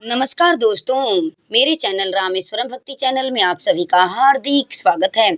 नमस्कार दोस्तों, मेरे चैनल रामेश्वरम भक्ति चैनल में आप सभी का हार्दिक स्वागत है।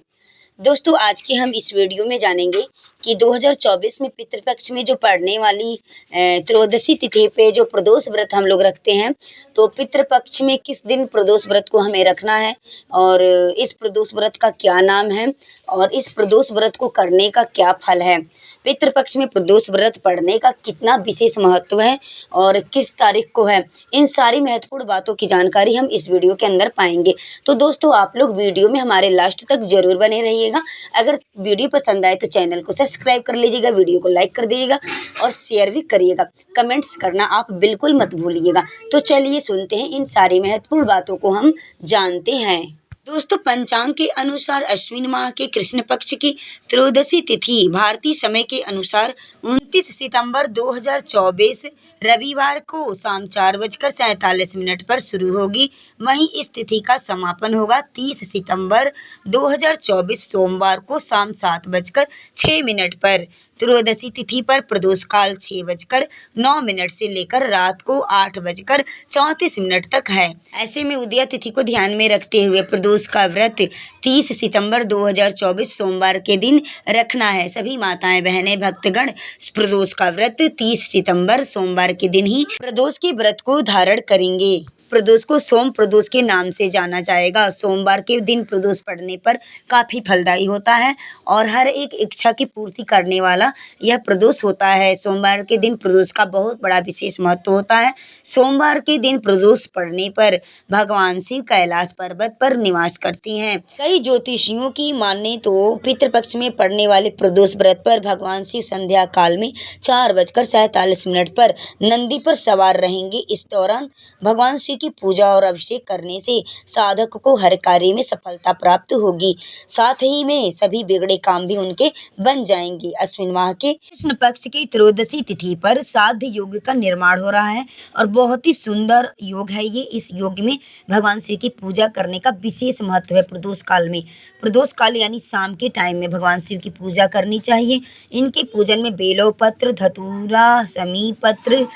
दोस्तों, आज के हम इस वीडियो में जानेंगे कि 2024 में पितृपक्ष में जो पड़ने वाली त्रयोदशी तिथि पे जो प्रदोष व्रत हम लोग रखते हैं, तो पितृपक्ष में किस दिन प्रदोष व्रत को हमें रखना है और इस प्रदोष व्रत का क्या नाम है और इस प्रदोष व्रत को करने का क्या फल है। पितृपक्ष में प्रदोष व्रत पड़ने का कितना विशेष महत्व है और किस तारीख को है, इन सारी महत्वपूर्ण बातों की जानकारी हम इस वीडियो के अंदर पाएंगे। तो दोस्तों, आप लोग वीडियो में हमारे लास्ट तक जरूर बने रहिएगा। अगर वीडियो पसंद आए तो चैनल को सब्सक्राइब कर लीजिएगा, वीडियो को लाइक कर दीजिएगा और शेयर भी करिएगा। कमेंट्स करना आप बिल्कुल मत भूलिएगा। तो चलिए सुनते हैं, इन सारी महत्वपूर्ण बातों को हम जानते हैं। दोस्तों, पंचांग के अनुसार अश्विन माह के कृष्ण पक्ष की त्रयोदशी तिथि भारतीय समय के अनुसार 29 सितंबर 2024 रविवार को शाम 4:47 पर शुरू होगी। वहीं इस तिथि का समापन होगा 30 सितंबर 2024 सोमवार को शाम 7:06 पर। त्रयोदशी तिथि पर प्रदोष काल 6:09 से लेकर रात को 8:34 तक है। ऐसे में उदया तिथि को ध्यान में रखते हुए प्रदोष का व्रत 30 सितंबर 2024 सोमवार के दिन रखना है। सभी माताएं बहनें भक्तगण प्रदोष का व्रत 30 सितंबर सोमवार के दिन ही प्रदोष के व्रत को धारण करेंगे। प्रदोष को सोम प्रदोष के नाम से जाना जाएगा। सोमवार के दिन प्रदोष पड़ने पर काफ़ी फलदायी होता है और हर एक इच्छा की पूर्ति करने वाला यह प्रदोष होता है। सोमवार के दिन प्रदोष का बहुत बड़ा विशेष महत्व होता है। सोमवार के दिन प्रदोष पड़ने पर भगवान शिव कैलाश पर्वत पर निवास करते हैं। कई ज्योतिषियों की माने तो पितृपक्ष में पड़ने वाले प्रदोष व्रत पर भगवान शिव संध्या काल में 4:47 पर नंदी पर सवार रहेंगे। इस दौरान भगवान शिव की पूजा और अभिषेक करने से साधक को हर कार्य में सफलता प्राप्त होगी। साथ ही में सभी बिगड़े काम भी उनके बन जाएंगे। अश्विन माह के कृष्ण पक्ष की त्रयोदशी तिथि पर साध्य योग का निर्माण हो रहा है और बहुत ही सुंदर योग है ये। इस योग में भगवान शिव की पूजा करने का विशेष महत्व है। प्रदोष काल में, प्रदोष काल यानी शाम के टाइम में भगवान शिव की पूजा करनी चाहिए। इनके पूजन में बेलोपत्र, धतूरा, समी पत्र,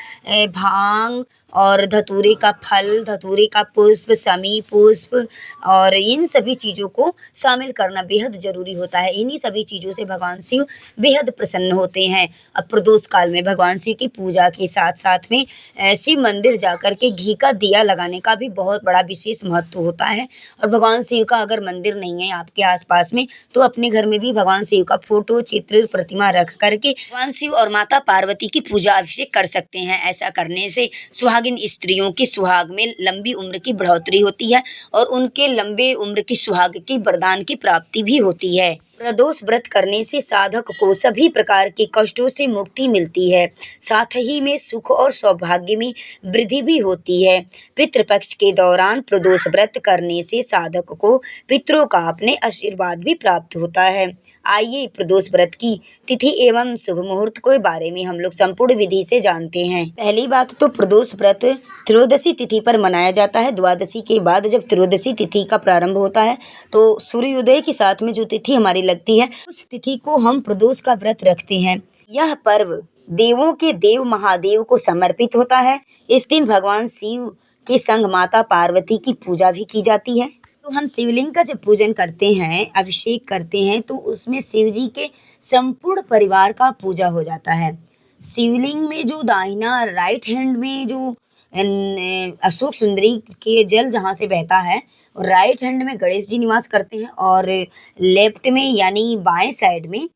भांग और धतूरे का फल, धतूरे का पुष्प, समी पुष्प और इन सभी चीज़ों को शामिल करना बेहद जरूरी होता है। इन्हीं सभी चीज़ों से भगवान शिव बेहद प्रसन्न होते हैं। अब प्रदोष काल में भगवान शिव की पूजा के साथ साथ में शिव मंदिर जाकर के घी का दिया लगाने का भी बहुत बड़ा विशेष महत्व होता है। और भगवान शिव का अगर मंदिर नहीं है आपके आसपास में, तो अपने घर में भी भगवान शिव का फोटो, चित्र, प्रतिमा रख करके भगवान शिव और माता पार्वती की पूजा अभिषेक कर सकते हैं। ऐसा करने से सुहागिन स्त्रियों की सुहाग में लंबी उम्र की बढ़ोतरी होती है और उनके लंबे उम्र की सुहाग की वरदान की प्राप्ति भी होती है। प्रदोष व्रत करने से साधक को सभी प्रकार के कष्टों से मुक्ति मिलती है। साथ ही में सुख और सौभाग्य में वृद्धि भी होती है। पितृपक्ष के दौरान प्रदोष व्रत करने से साधक को पितरों का अपने आशीर्वाद भी प्राप्त होता है। आइए प्रदोष व्रत की तिथि एवं शुभ मुहूर्त के बारे में हम लोग संपूर्ण विधि से जानते हैं। पहली बात तो प्रदोष व्रत त्रयोदशी तिथि पर मनाया जाता है। द्वादशी के बाद जब त्रयोदशी तिथि का प्रारंभ होता है तो सूर्योदय के साथ में जो तिथि हमारी लगती है, उस तिथि को हम प्रदोष का व्रत रखते हैं। यह पर्व देवों के देव महादेव को समर्पित होता है। इस दिन भगवान शिव के संग माता पार्वती की पूजा भी की जाती है। तो हम शिवलिंग का जब पूजन करते हैं, अभिषेक करते हैं, तो उसमें शिव जी के संपूर्ण परिवार का पूजा हो जाता है। शिवलिंग में जो दाहिना राइट हैंड में जो अशोक सुंदरी के जल जहाँ से बहता है, राइट हैंड में गणेश जी निवास करते हैं और लेफ्ट में यानी बाएं साइड में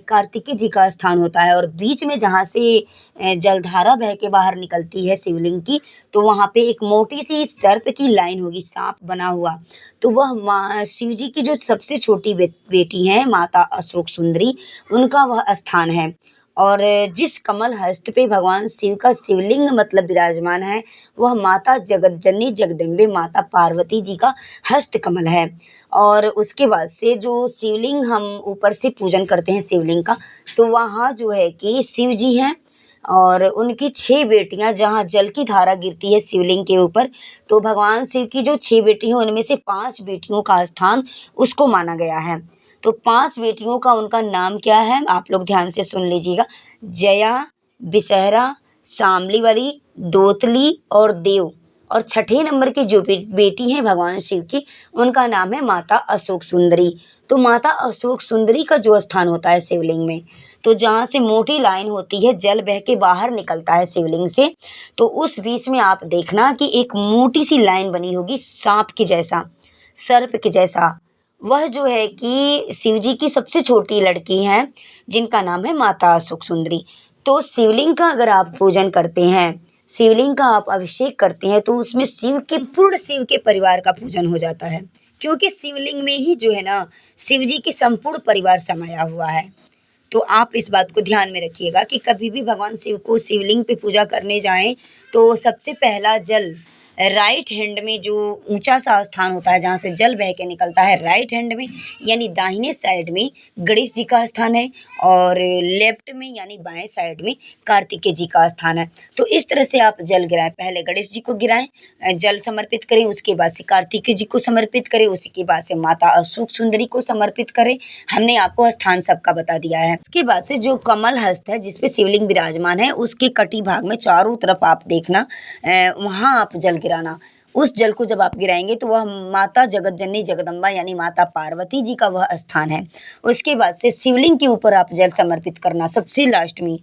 कार्तिकेय जी का स्थान होता है। और बीच में जहाँ से जलधारा बह के बाहर निकलती है शिवलिंग की, तो वहाँ पे एक मोटी सी सर्प की लाइन होगी, सांप बना हुआ। तो वह शिव जी की जो सबसे छोटी बेटी हैं माता अशोक सुंदरी, उनका वह स्थान है। और जिस कमल हस्त पे भगवान शिव का शिवलिंग मतलब विराजमान है, वह माता जगतजननी जगदम्बे माता पार्वती जी का हस्त कमल है। और उसके बाद से जो शिवलिंग हम ऊपर से पूजन करते हैं शिवलिंग का, तो वहाँ जो है कि शिव जी हैं और उनकी 6 बेटियाँ, जहाँ जल की धारा गिरती है शिवलिंग के ऊपर, तो भगवान शिव की जो 6 बेटी हैं उनमें से 5 बेटियों का स्थान उसको माना गया है। तो 5 बेटियों का उनका नाम क्या है, आप लोग ध्यान से सुन लीजिएगा। जया, विषहरा, शामलीवरी, दोतली और देव। और छठे नंबर की जो बेटी हैं भगवान शिव की, उनका नाम है माता अशोक सुंदरी। तो माता अशोक सुंदरी का जो स्थान होता है शिवलिंग में, तो जहाँ से मोटी लाइन होती है, जल बह के बाहर निकलता है शिवलिंग से, तो उस बीच में आप देखना कि एक मोटी सी लाइन बनी होगी सांप के जैसा, सर्प के जैसा। वह जो है कि शिव जी की सबसे छोटी लड़की हैं, जिनका नाम है माता अशोक सुंदरी। तो शिवलिंग का अगर आप पूजन करते हैं, शिवलिंग का आप अभिषेक करते हैं, तो उसमें पूर्ण शिव के परिवार का पूजन हो जाता है, क्योंकि शिवलिंग में ही जो है ना शिव जी के संपूर्ण परिवार समाया हुआ है। तो आप इस बात को ध्यान में रखिएगा कि कभी भी भगवान शिव को शिवलिंग पे पूजा करने जाएं तो सबसे पहला जल राइट हैंड में, जो ऊंचा सा स्थान होता है जहाँ से जल बह के निकलता है, राइट हैंड में यानी दाहिने साइड में गणेश जी का स्थान है, और लेफ्ट में यानी बाएं साइड में कार्तिकेय जी का स्थान है। तो इस तरह से आप जल गिराएं, पहले गणेश जी को गिराएं, जल समर्पित करें, उसके बाद से कार्तिकेय जी को समर्पित करें, उसी के बाद से माता अशोक सुंदरी को समर्पित करें। हमने आपको स्थान सबका बता दिया है। उसके बाद से जो कमल हस्त है जिसपे शिवलिंग विराजमान है, उसके कटी भाग में चारों तरफ आप देखना, वहाँ आप जल गिराना। उस जल को जब आप गिराएंगे तो वह माता जगत जननी जगदम्बा यानी माता पार्वती जी का वह स्थान है। उसके बाद से शिवलिंग के ऊपर आप जल समर्पित करना, सबसे लास्ट में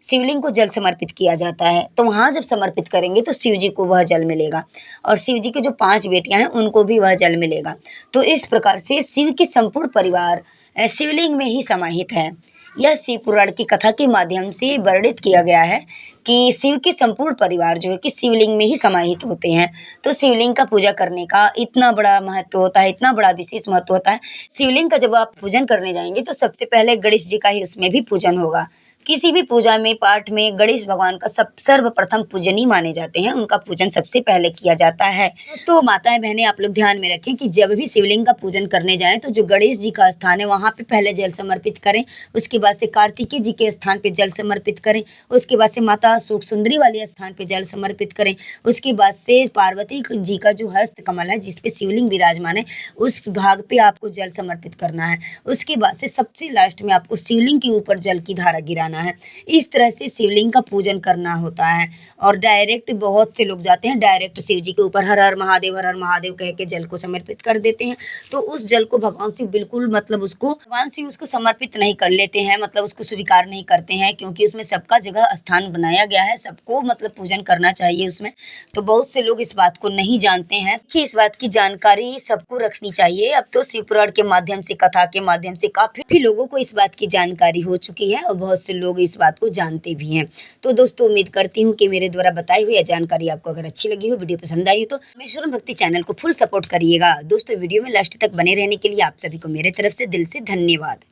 शिवलिंग को जल समर्पित किया जाता है। तो वहाँ जब समर्पित करेंगे तो शिव जी को वह जल मिलेगा, और शिव जी की जो 5 बेटियां हैं उनको भी वह जल मिलेगा। तो इस प्रकार से शिव के संपूर्ण परिवार शिवलिंग में ही समाहित है। यह शिव पुराण की कथा के माध्यम से वर्णित किया गया है कि शिव के संपूर्ण परिवार जो है कि शिवलिंग में ही समाहित होते हैं। तो शिवलिंग का पूजा करने का इतना बड़ा महत्व होता है, इतना बड़ा विशेष महत्व होता है। शिवलिंग का जब आप पूजन करने जाएंगे तो सबसे पहले गणेश जी का ही उसमें भी पूजन होगा। किसी भी पूजा में, पाठ में गणेश भगवान का सर्वप्रथम पूजनीय माने जाते हैं, उनका पूजन सबसे पहले किया जाता है। दोस्तों, माताएं बहनें आप लोग ध्यान में रखें कि जब भी शिवलिंग का पूजन करने जाएं तो जो गणेश जी का स्थान है वहाँ पे पहले जल समर्पित करें, उसके बाद से कार्तिकेय जी के स्थान पे जल समर्पित करें, उसके बाद से माता अशोक सुंदरी वाले स्थान पे जल समर्पित करें, उसके बाद से पार्वती जी का जो हस्त कमल है जिसपे शिवलिंग विराजमान है उस भाग पे आपको जल समर्पित करना है। उसके बाद से सबसे लास्ट में आपको शिवलिंग के ऊपर जल की धारा गिराना है। इस तरह से शिवलिंग का पूजन करना होता है। और डायरेक्ट बहुत से लोग जाते हैं, डायरेक्ट शिव जी के ऊपर हर हर महादेव कह के जल को समर्पित कर देते हैं। तो उस जल को भगवान शिव बिल्कुल भगवान शिव उसको समर्पित नहीं कर लेते हैं, मतलब उसको स्वीकार नहीं करते हैं, क्योंकि उसमें सबका जगह स्थान बनाया गया है, सबको पूजन करना चाहिए उसमें। तो बहुत से लोग इस बात को नहीं जानते हैं कि इस बात की जानकारी सबको रखनी चाहिए। अब तो शिव पुराण के माध्यम से, कथा के माध्यम से काफी लोगों को इस बात की जानकारी हो चुकी है, और बहुत से लोग इस बात को जानते भी हैं। तो दोस्तों, उम्मीद करती हूँ कि मेरे द्वारा बताई हुई यह जानकारी आपको अगर अच्छी लगी हो, वीडियो पसंद आई हो, तो रामेश्वरम भक्ति चैनल को फुल सपोर्ट करिएगा। दोस्तों, वीडियो में लास्ट तक बने रहने के लिए आप सभी को मेरे तरफ से दिल से धन्यवाद।